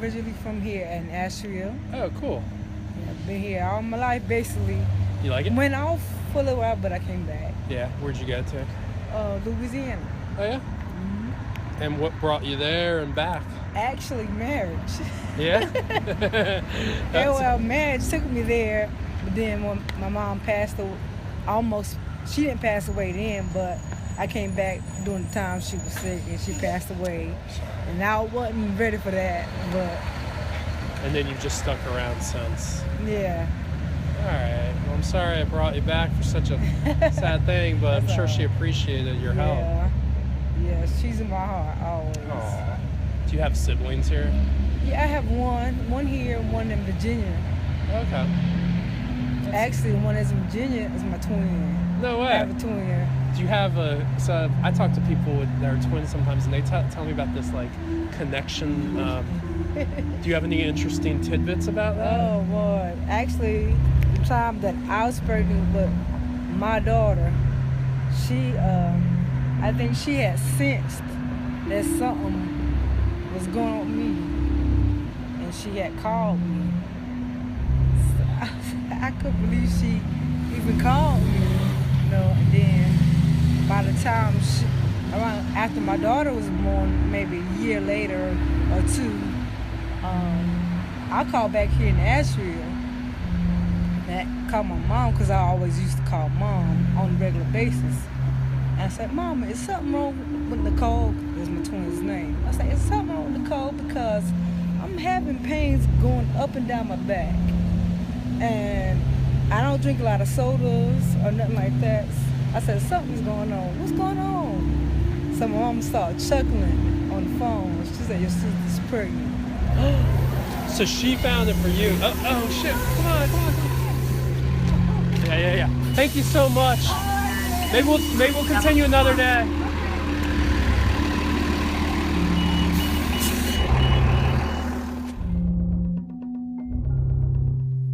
originally from here in Asheville. Oh, cool. Yeah, I've been here all my life, basically. You like it? Went off for a little while, but I came back. Yeah. Where'd you go to? Louisiana. Oh, yeah? Mm-hmm. And what brought you there and back? Actually, marriage. Yeah? Well, marriage took me there, but then when my mom passed away, she didn't pass away then, but I came back during the time she was sick and she passed away. And I wasn't ready for that, but... And then you've just stuck around since. Yeah. All right. Well, I'm sorry I brought you back for such a sad thing, but I'm sure she appreciated your help. Yeah, she's in my heart always. Aww. Do you have siblings here? Yeah, I have one here and one in Virginia. Okay. Actually, the one that's in Virginia is my twin. No way. I have a twin. Do you have so I talk to people that are twins sometimes, and they tell me about this, like, connection. Do you have any interesting tidbits about that? Oh, boy. Actually, the time that I was pregnant with my daughter, I think she had sensed that something was going on with me, and she had called me. So I couldn't believe she even called me, and then by the time around after my daughter was born, maybe a year later or two, I called back here in Asheville and called my mom, because I always used to call mom on a regular basis. And I said, Mama, is something wrong with Nicole? That's my twin's name. I said, is something wrong with Nicole, because I'm having pains going up and down my back. And I don't drink a lot of sodas or nothing like that. I said, something's going on. What's going on? So my mom started chuckling on the phone. She said, your sister's pregnant. So she found it for you. Oh shit. Come on. Yeah. Thank you so much. Maybe we'll continue another day.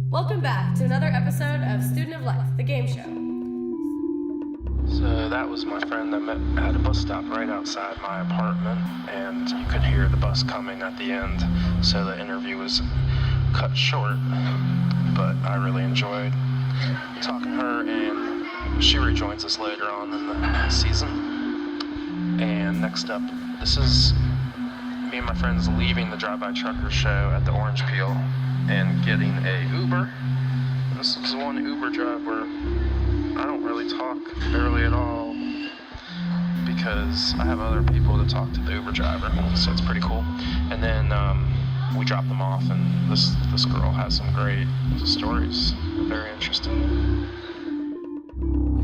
Welcome back to another episode of Student of Life, the game show. So that was my friend I met at a bus stop right outside my apartment, and you could hear the bus coming at the end, so the interview was cut short, but I really enjoyed talking to her, and she rejoins us later on in the season. And next up, this is me and my friends leaving the Drive-By Truckers show at the Orange Peel and getting a Uber. This is one Uber drive where I don't really talk barely at all, because I have other people to talk to the Uber driver, so it's pretty cool. And then we drop them off, and this girl has some great stories, very interesting.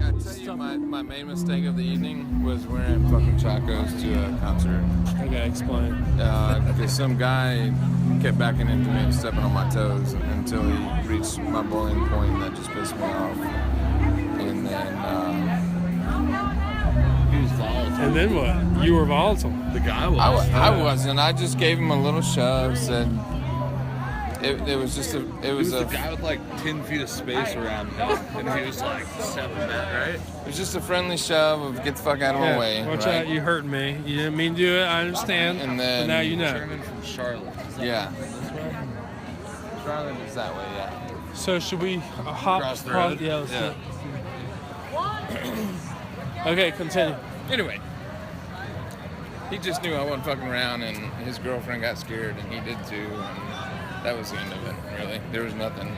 I tell you, my main mistake of the evening was wearing fucking chacos to a concert. Okay, explain. Because some guy kept backing into me and stepping on my toes until he reached my boiling point, and that just pissed me off. And then he was volatile. And then what? You were volatile. The guy was. I wasn't. I just gave him a little shove. Said it was just a. It was a guy with like 10 feet of space around him, and he was like 7 men, right? It was just a friendly shove of get the fuck out of my way. Watch right? out, you hurting me. You didn't mean to do it. I understand. And then but now you know. Sherman from Charlotte. Yeah. Charlotte is that way. Yeah. So should we hop across the road? Yeah. Let's do it. Okay, continue. Anyway, he just knew I wasn't fucking around, and his girlfriend got scared, and he did too, and that was the end of it, really. There was nothing.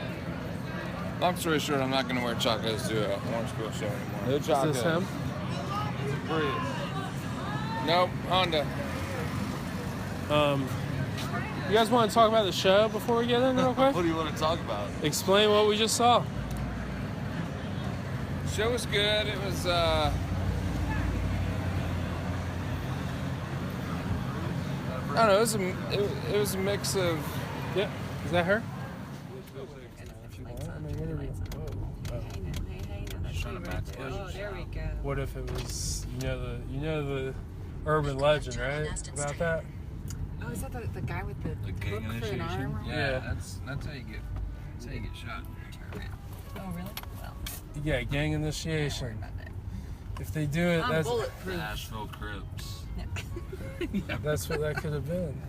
Long story short, I'm not going to wear chacos to a Orange School show anymore. No chacos. Is this him? Nope, Honda. You guys want to talk about the show before we get in real quick? What do you want to talk about? Explain what we just saw. The show was good. It was, I don't know, it was a mix of... Yeah, is that her? Oh, there we go. What if it was, you know the urban legend, right? About that? Oh, is that the guy with the gang hook for an initiation? arm? Yeah, that's how you get shot. Oh, really? Well, Yeah, gang initiation. If they do it, I'm that's bulletproof. Asheville Crips. that's what that could have been.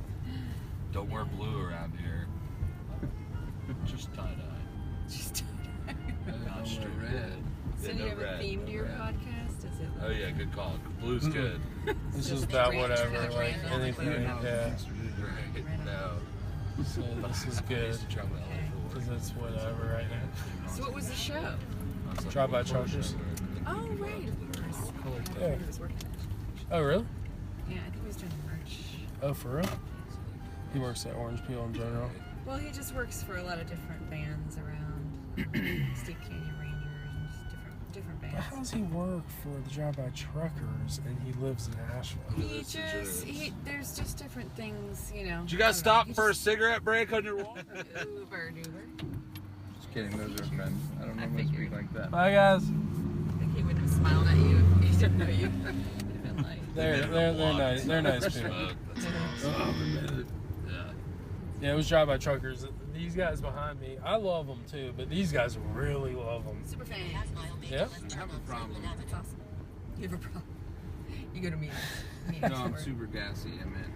Don't wear blue around here. Just tie-dye. Just Not straight red. So Yeah, do you no have a red, theme no to your red. podcast? Is it like Oh yeah, good call. Blue's good. This is just about random, whatever, like like random, anything. like Yeah. Right. No. So this is good Trouble. because it's whatever right now. So what was the show? Drive-by-truckers. Oh right, of course. Yeah. He was working at Oh really? Yeah, I think he was doing merch. Oh for real? He works at Orange Peel in general. Well, he just works for a lot of different bands around Steve Canyon Rangers and just different But bands. how does he work for the Drive-by-truckers and he lives in Asheville? There's just different things, you know. Did you guys stop for a cigarette break on your walk? Uber. Just kidding, those are friends. I don't normally speak like that. Bye guys. I think he wouldn't have smiled at you if he didn't know you. He'd have been like, They're nice. They're nice people. Yeah, it was Drive-by-truckers. These guys behind me, I love them too, but these guys really love them. super fan. Yeah. I have a problem. That's awesome. You have a problem. You go to meetings. No, I'm super gassy, I meant.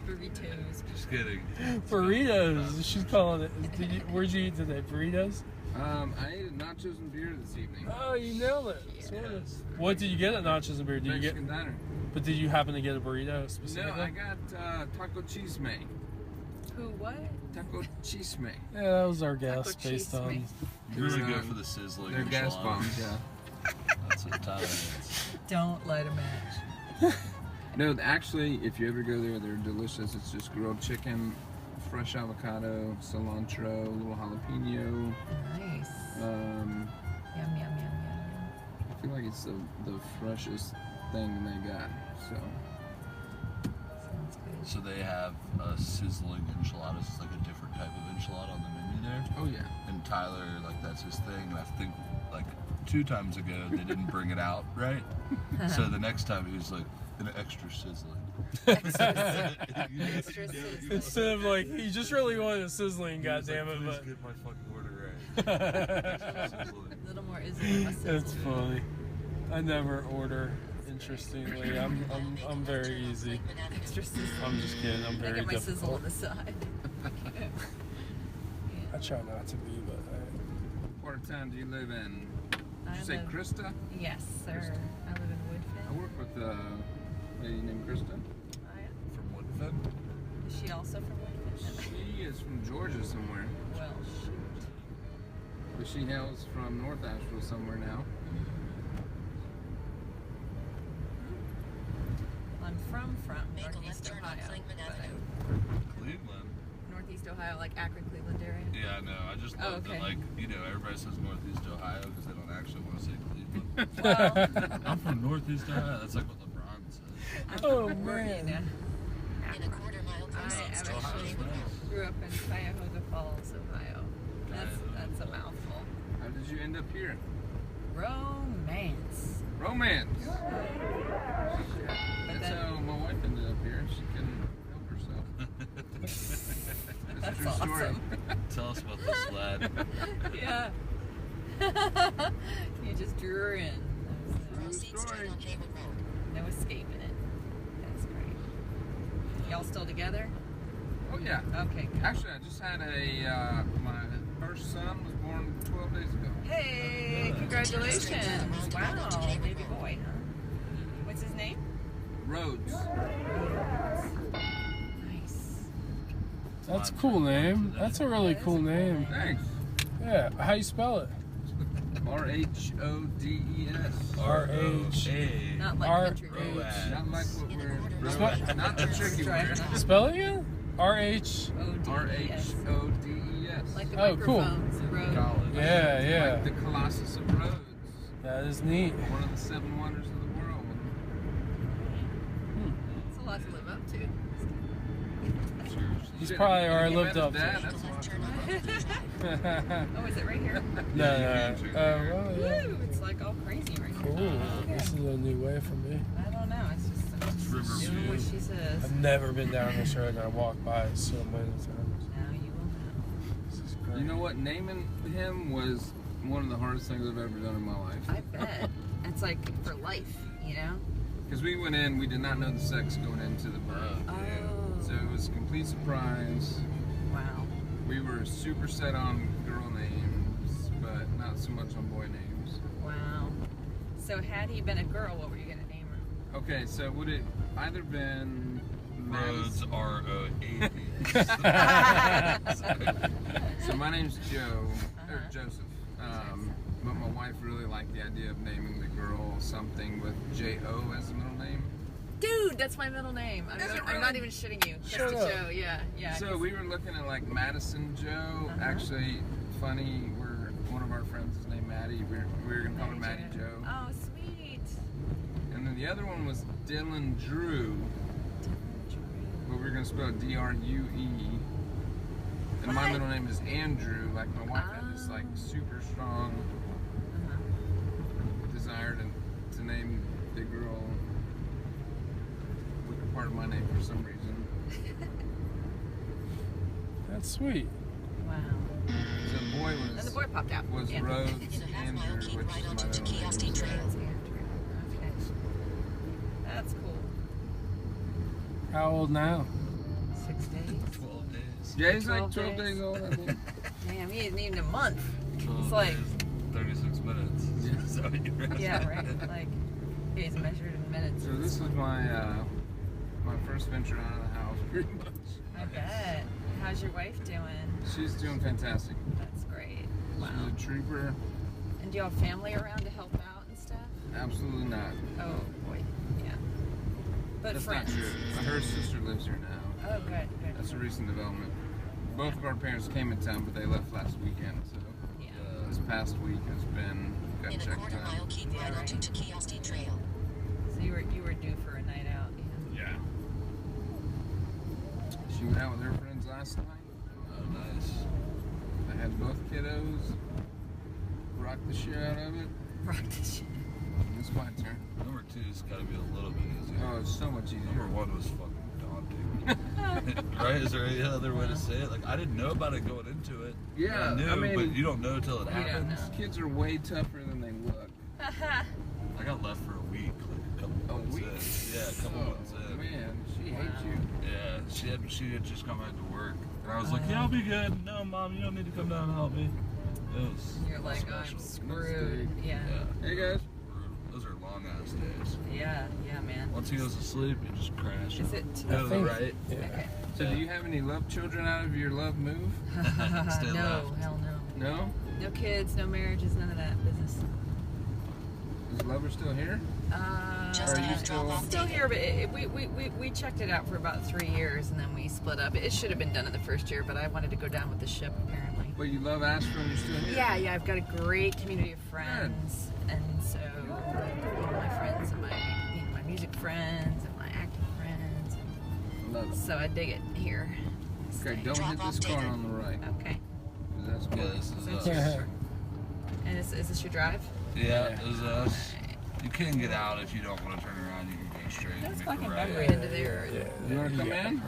Burritos. Just kidding. Burritos. She's calling it. Where'd you eat today? Burritos? I ate nachos and beer this evening. Oh, you nailed it. Sort of. What did you get at Nachos and Beer? Did you Mexican get? diner. But did you happen to get a burrito No, specifically? I got taco chisme. Who, what? Taco chisme. Yeah, that was our guess Taco based cheese, on. mate. Really good for the sizzling. They're gas enchiladas. bombs, yeah. That's what Tyler is. Don't light a match. No, actually, if you ever go there, they're delicious. It's just grilled chicken, fresh avocado, cilantro, a little jalapeno. Nice. Um, Yum, yum, yum, yum. I feel like it's the freshest thing they got. So Sounds good. So they have sizzling enchiladas. It's like a different type of enchilada on the menu there. oh yeah. And Tyler, like that's his thing. And I think like 2 times ago they didn't bring it out right. So the next time he was like an extra sizzling. Extra sizzling. Instead of like, he just really wanted a sizzling, goddammit, Please but. get my fucking order right. A little more is That's funny. I never order. Interestingly, I'm very easy. Extra sizzling. I'm just kidding. I'm I very get my sizzle on difficult. the side. I try not to be, but What part of town do you live in? Did I you say live- Krista? Yes, sir. I live in I Woodfin. work with a lady named Krista. From Woodfin? Is she also from Woodfin? She is from Georgia somewhere. Well, shoot. But she hails from North Asheville somewhere now. I'm from Northeast Ohio. Cleveland. Northeast Ohio, like Akron, Cleveland area. Yeah, I know. I just Oh, love okay. that, like, you know, everybody says Northeast Ohio because they don't actually want to say Cleveland. Well, I'm from Northeast Ohio. That's like what LeBron says. I'm Oh, from man. Marina. I actually grew up in Cuyahoga Falls, Ohio. That's a mouthful. How did you end up here? Romance. Romance! But That's then, how my wife ended up here. She couldn't help herself. It's a That's true story. awesome. Tell us about this lad. Yeah. You just drew her in. True story. No escaping it. That's great. Y'all still together? Oh yeah. Okay, good. Actually, I just had my first son was born 12 days ago. Hey, congratulations. Wow, baby boy, huh? What's his name? Rhodes. Nice. that's a cool name. That's a really cool name. Thanks. Yeah, how you spell it? R-H-O-D-E-S. R-O-A. Not like R- country roads. Not like what we're... Spell- Not the tricky Driving word. up. Spell it again? R-H. O-D-E-S. R-H-O-D-E-S. Like the Oh, cool. microphones, road. College. Yeah, Like the yeah. Colossus of Rhodes. That is neat. One of the 7 wonders of the world. It's a lot to live up to. He's Shit, probably you already met lived his up to dad, it. that's a lot to live up to. Oh, is it right here? No. Well, yeah. Woo! It's like all crazy right now. Cool. This is a new way for me. I don't know. It's just doing what she says. I've never been down this road and I walked by it so many times. Now you will know. This is great. You know what? Naming him was one of the hardest things I've ever done in my life. I bet. It's like for life, you know? Because we went in, we did not know the sex going into the birth. Oh. So it was a complete surprise. Wow. We were super set on girl names, but not so much on boy names. Wow. So had he been a girl, what were you gonna name her? Okay, so would it either been Rhodes R-O-A-D. So my name's Joe, or Joseph. But my wife really liked the idea of naming the girl something with J-O as the middle name. Dude, that's my middle name. Is it I'm not really? even shitting you. Shut Just up. Joe, yeah. So we were looking at like Madison Joe. Actually, funny, one of our friends is named Maddie. We were gonna call her Maddie Joe. Oh, sweet. And then the other one was Dylan Drew, but we were gonna spell D-R-U-E. And my What? middle name is Andrew. Like my wife had this like super strong desire to name the girl with a part of my name for some reason. That's sweet. Wow. So the boy And the boy popped out. was Yeah. Rhodes Andrew, which is my middle name. That's Andrew. Okay. That's cool. How old now? 6 days. 12 days. Yeah, he's like 12 12 days days. old, I think. Damn, he isn't even a month. 12 It's like, days, 36 minutes. So you read yeah, that. right. Like, he's measured in minutes. So this was my my first venture out of the house, pretty much. I bet. How's your wife doing? She's doing fantastic. That's great. Wow. She's a trooper. And do you have family around to help out and stuff? Absolutely not. Oh, boy. Yeah. But That's friends. not true. Her sister lives here now. Oh, good. That's a recent development. Both of our parents came in town, but they left last weekend. So Yeah. this past week has been gut In a check quarter time. mile, keep right onto Kioski Trail. So you were due for a night out. Yeah. Yeah. She went out with her friends last night. Oh, nice. They had both kiddos. Rocked the shit out of it. Rock this shit. It's my turn. Number 2's got to be a little bit easier. Oh, it's so much easier. Number 1 was fucking daunting. Right? Is there any other way to say it? Like, I didn't know about it going into it. Yeah, I knew, I mean, but you don't know till it don't happens. know. Kids are way tougher than they look. I got left for a week, like a couple months week? in. Yeah, a couple months in. Man, she hates you. Yeah, she had just come back to work, and I was like, "Yeah, I'll be good. No, Mom, you don't need to come down and help me." It was. You're like, oh, I'm special. screwed. Yeah. Yeah. Hey guys. Those are long ass days. Yeah, man. Once he goes to sleep, you just crash. Is it? Go to the right. Yeah. Okay. So do you have any love children out of your love move? Stay No, left. hell no. No? No kids, no marriages, none of that business. Is Lover still here? Just Are you ahead, drop still- off Still David. here, but we checked it out for about 3 years and then we split up. It should have been done in the first year, but I wanted to go down with the ship apparently. But you love Asheville and you're still here? Yeah, I've got a great community of friends, and so my friends and my music friends and my acting friends. Love it. So I dig it here. Okay, don't Drop hit off this car David. on the right. Okay. 'Cause that's Yeah, mine. this is Yeah. us. And is this your drive? Yeah, this is us. You can get out if you don't want to turn around. You can go straight That's and make fucking a right. right into there. You want to come in?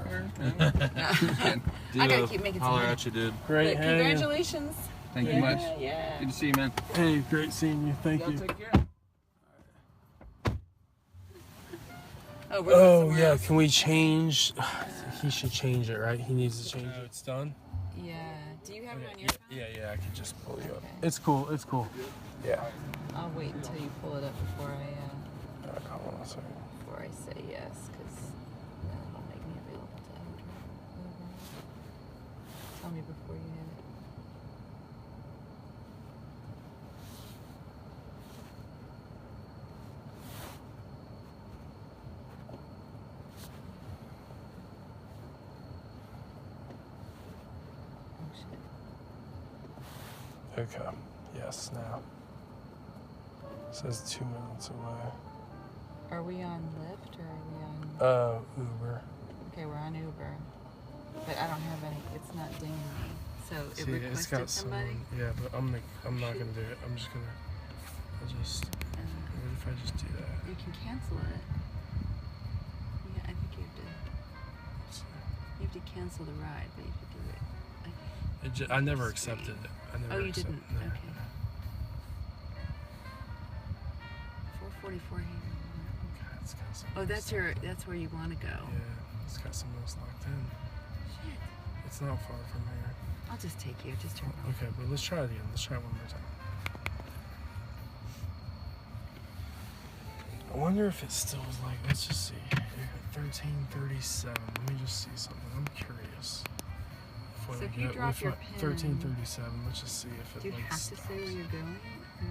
I gotta keep making some Holler money. at you, dude. Great. But Hey. congratulations. Thank you much. Yeah. Good to see you, man. Hey, great seeing you. Thank Y'all you. take care. Oh, we're Oh somewhere yeah, else. can we change? He should change it, right? He needs to change it. It's done. Yeah. Do you have it on your phone? Yeah. I can just pull you up. Okay. It's cool. Yeah. I'll wait until you pull it up before I Hold on a second. say yes, because then it'll make me available to enter. Tell me before you hit it. Oh shit. Okay. Yes. Now. It says 2 minutes away. Are we on Lyft or are we on? Uber. Okay, we're on Uber, but I don't have any. It's not dinging me. So it See, it's requested got somebody. someone. Yeah, but I'm not gonna do it. What if I just do that? You can cancel it. Yeah, I think you have to cancel the ride, but you could do it. I never accepted it. Oh, you didn't? No. Okay. 4:44 here. God, it's got Oh, that's where you want to go. Yeah, it's got something else locked in. Shit. It's not far from here. I'll just take you. Just turn it off. Okay, but let's try it again. Let's try it one more time. I wonder if it still is like, let's just see. 1337. Let me just see something. I'm curious. So if you drop your pin, 1337. Let's just see if it do you like have stops. to say where you're going? Or?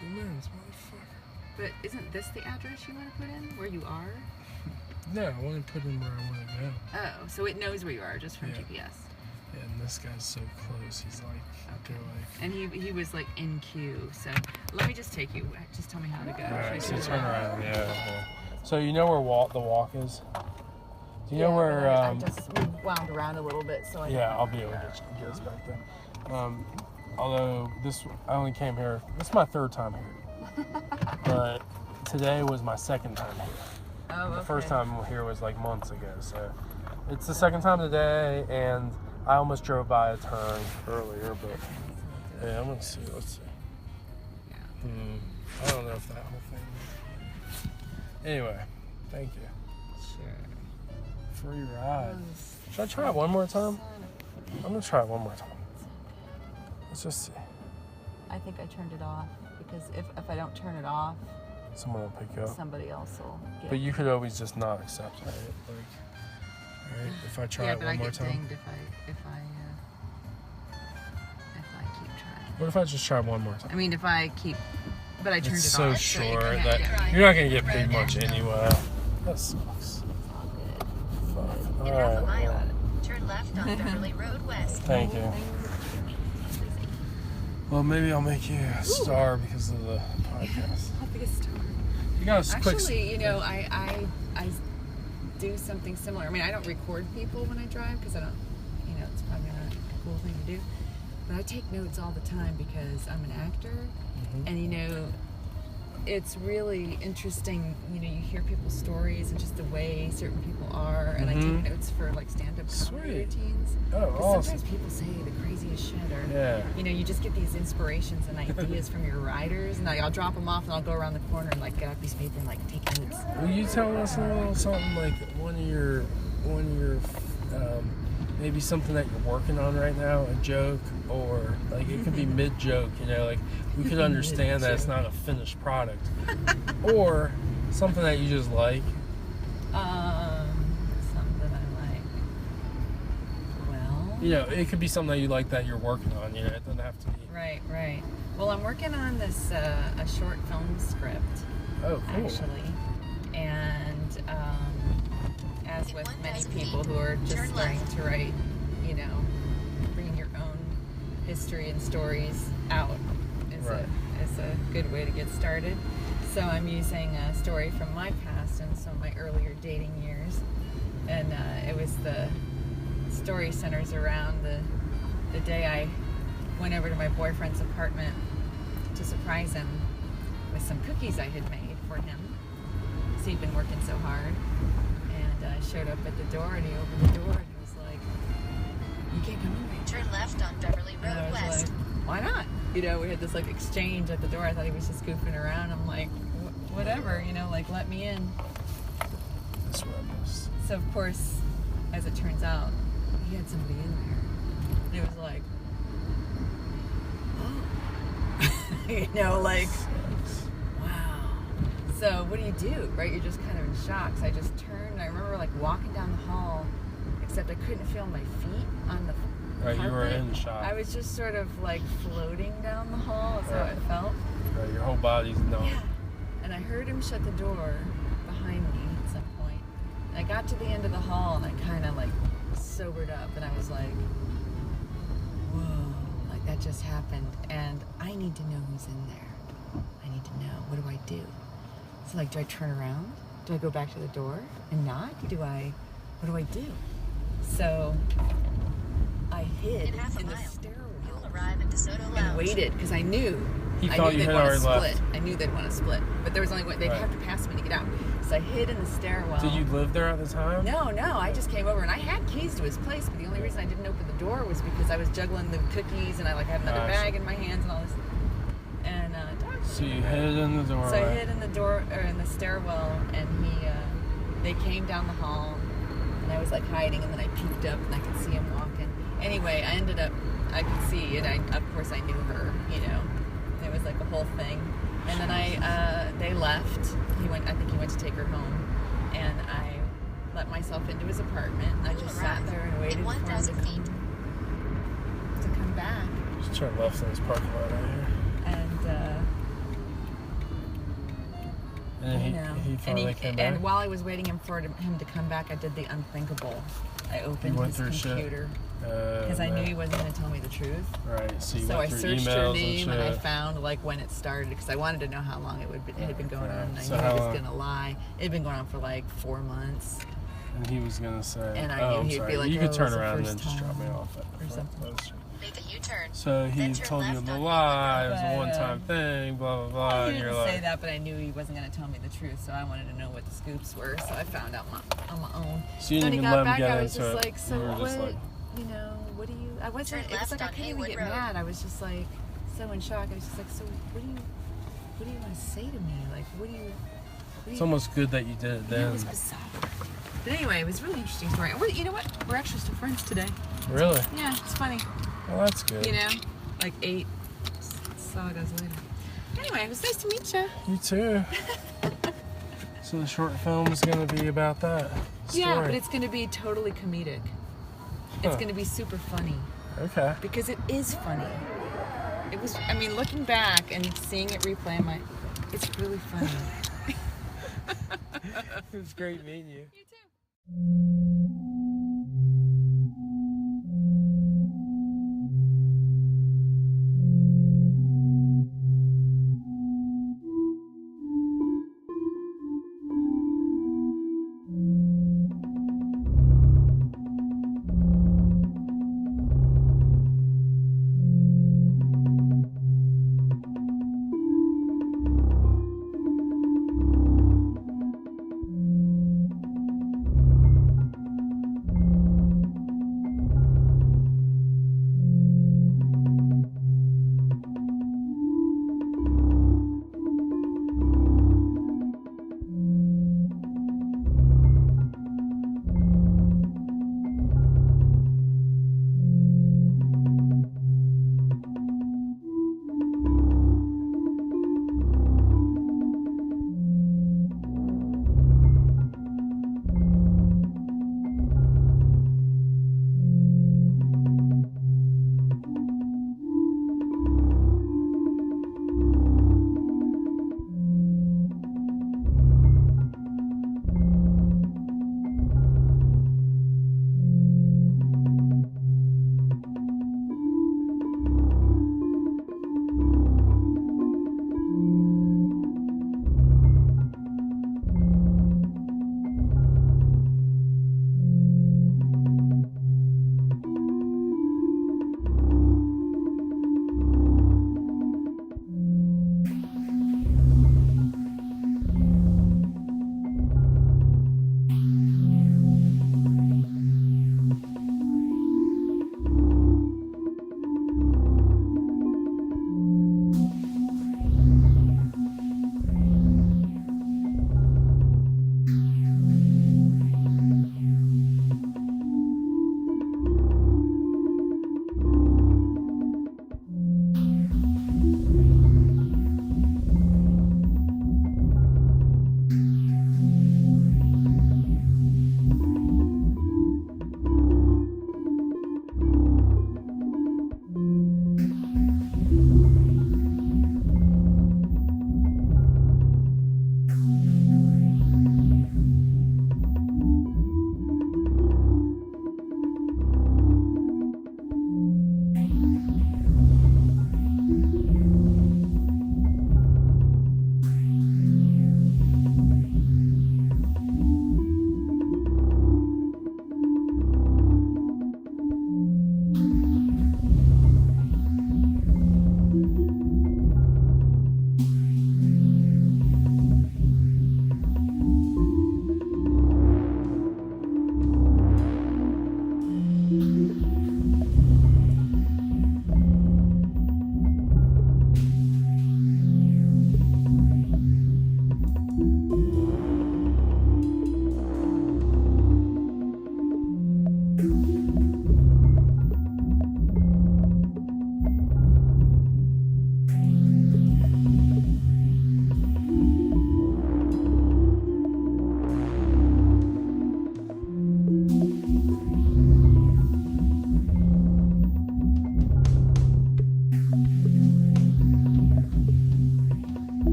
2 minutes, motherfucker. But isn't this the address you want to put in? Where you are? No, I want to put in where I want to go. Oh, so it knows where you are just from Yeah. GPS. Yeah, and this guy's so close. He's like, Okay. they're like. And he was like in queue. So let me just take you. Just tell me how to go. Alright, so Should I turn do that? around. Yeah. So you know where the walk is? Do you know where? I just wound around a little bit, so I. Yeah, I'll be able to get us back there. Although I only came here. This is my third time here, but today was my second time here. Oh, okay. The first time here was like months ago, so it's the second time today, and I almost drove by a turn earlier, but yeah, I'm gonna see. Let's see. I don't know if that whole thing. Anyway, thank you. Sure. Free ride. Should I try it one more time? I'm gonna try it one more time. Let's just see. I think I turned it off because if I don't turn it off, Someone will pick you up. somebody else will get. But you could always just not accept it. Like, right? If I try it but one I more get time. dinged if I keep trying. What if I just try one more time? I mean, if I keep, but I turned It's it so off. short it that can't, you're not gonna get paid much anyway. That sucks. It's all good. Fuck. In All half a right. mile, turn left on Beverly Road West. Thank you. Well, maybe I'll make you a star because of the podcast. I'll be a star. You got a quick. Actually, you know, I do something similar. I mean, I don't record people when I drive because I don't, you know, it's probably not a cool thing to do. But I take notes all the time because I'm an actor, and you know, it's really interesting. You know, you hear people's stories and just the way certain people are, and I take notes for like stand-up comedy routines. Oh, 'Cause awesome. sometimes people say the craziest shit, or Yeah. you know, you just get these inspirations and ideas from your writers, and I'll drop them off, and I'll go around the corner and like get out a piece of paper and like take notes. Will you tell us a little something like one of your maybe something that you're working on right now, a joke, or like it could be mid-joke, you know, like we could understand that it's not a finished product, or something that you just like. Something I like. Well, You know, it could be something that you like that you're working on. You know, it doesn't have to be. right. Well, I'm working on this a short film script. Oh, cool. Actually, and as with many people who are just starting to write, you know, bringing your own history and stories out is a good way to get started. So I'm using a story from my past and some of my earlier dating years, and it was the story centers around the day I went over to my boyfriend's apartment to surprise him with some cookies I had made for him. So he'd been working so hard, and I showed up at the door, and he opened the door, and he was like, "You can't come in." Turn left on Beverly And I Road was West. like, "Why not?" You know, we had this like exchange at the door. I thought he was just goofing around. I'm like, "Whatever, you know, like let me in." That's what I missed. So of course, as it turns out, he had somebody in there. And it was like, you know, like, wow. So what do? Right? You're just kind of in shock. So I just turned, and I remember like walking down the hall, except I couldn't feel my feet on the Right, you were carpet. in shock. I was just sort of like floating down the hall. That's how it felt. Right, your whole body's numb. Yeah. And I heard him shut the door behind me at some point. And I got to the end of the hall, and I kind of like sobered up, and I was like, whoa, like that just happened, and I need to know who's in there. I need to know. What do I do? So like, do I turn around? Do I go back to the door and knock? What do I do? So I hid In half a in the mile, stairwell you'll arrive at DeSoto and Lounge. waited because I knew He I thought knew you they'd had want to already split. left. I knew they'd want to split, but there was only one. They'd Right. have to pass me to get out. So I hid in the stairwell. Did you live there at the time? No. I just came over, and I had keys to his place, but the only reason I didn't open the door was because I was juggling the cookies, and I had another bag in my hands and all this. And so you hid in the doorway. So I hid in the door or in the stairwell, and they came down the hall, and I was like hiding, and then I peeked up, and I could see him walking. Anyway, I could see, and of course I knew her, you know. It was like a whole thing. And then they left. I think he went to take her home, and I let myself into his apartment, and I just sat there and waited for him to come back. Just turn left in this parking lot right here. And he finally came back. And while I was waiting for him to come back, I did the unthinkable. I opened his computer because I knew he wasn't going to tell me the truth. Right. So I searched her name and I shit. found when it started because I wanted to know how long it had been going on. And I So knew how he was long? going to lie. It had been going on for 4 months. And he was gonna say, And I knew he'd be like, you "Oh, could it turn was the around and first just drop me time," off at or something. Make a U-turn. So he Then turn told you left the on lie, it was a But, one-time thing, blah blah blah, He and didn't you're say like, that, but I knew he wasn't going to tell me the truth, so I wanted to know what the scoops were. So I found out on my own. so you When didn't he even got let him back, get I was into just it. like, so You were what? just like, What do you? I wasn't. Turn It was left like I on couldn't even Haywood get Road. mad. I was just like so in shock. I was just like, so what do you want to say to me? Like, what do you? it's almost good that you did it It then. was bizarre. But anyway, it was a really interesting story. You know what? We're actually still friends today. Really? Yeah, it's funny. Well, that's good. You know, 8 sagas later. Anyway, it was nice to meet you. You too. So the short film is gonna be about that story. Yeah, but it's going to be totally comedic. It's going to be super funny Okay. because it is funny. It was. I mean, looking back and seeing it replay, it's really funny. It was great meeting you. You too.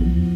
Bye.